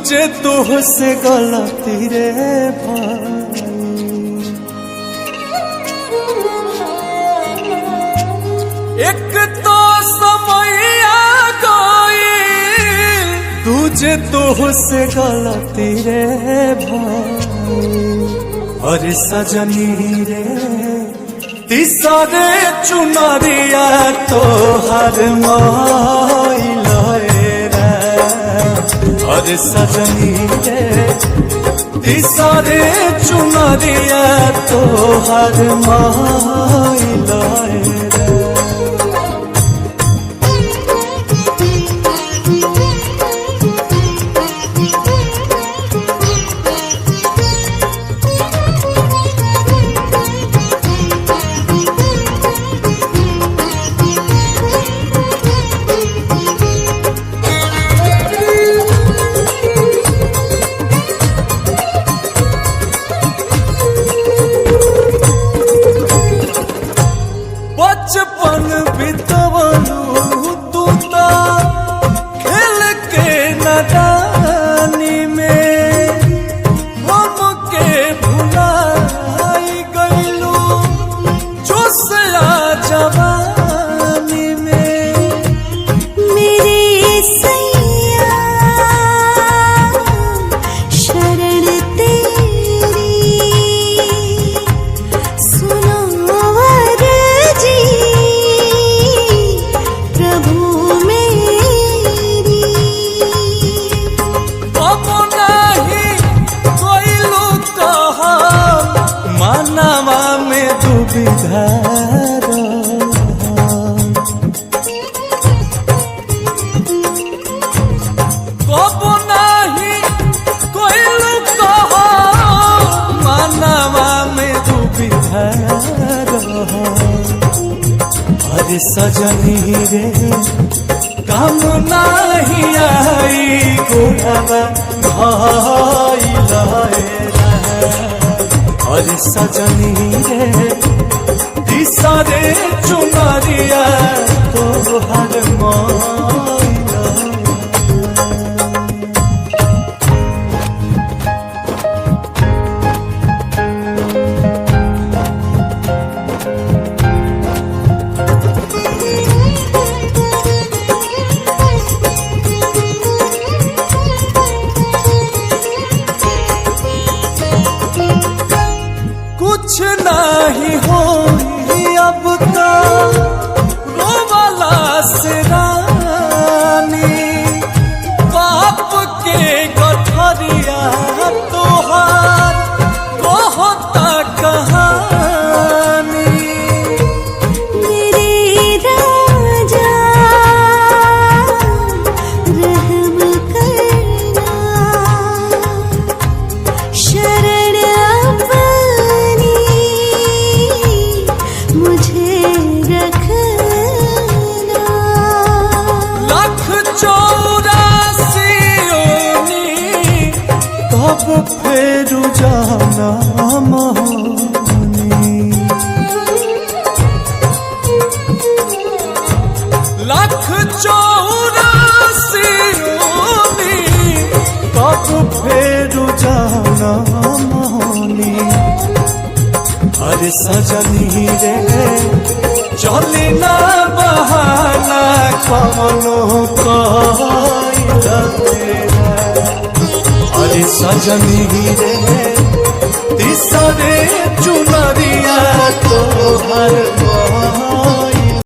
तुझे तुझसे गलती रे भाई। एक तो समय आ गई तुझे तुझसे गलती रे भाई। और सजनी रे तीसरे चुनरिया तो हर माइल रे। और सजनी रे तीसरे चुनरिया तो हर माइल रे। बचपन बितवलू तू तो खेल के नदानी में। हमके भुलाई गईलू जोशला जवानी में। मेरे सैया शरण तेरी सुनो जी प्रभु मेरी। अब नहीं कोई लोग कहा मानवा में दुविधा। अब नहीं कोई लोग कहा मानवा में दुविधा। अरे सजनी रे काम नहीं आई गुणवा भाई लाए। अरे सजनी रे तीसरे चुनरिया तो हर माइल। कुछ नहीं हो अब तो रोवाला से रानी। बाप के गठरिया तोहार कहता कहानी। मेरे राजा रहम करना शरण अपनी मुझे रखना। लाख 84 ओनी कब फेर जाना मोहनी। लाख 84 ओनी कब फेर जाना मोहनी। अरे सजनी रे चली ना बहाना कमनो कइला तेरा। अरे सजनी रे तीसरे चुनरिया तो हर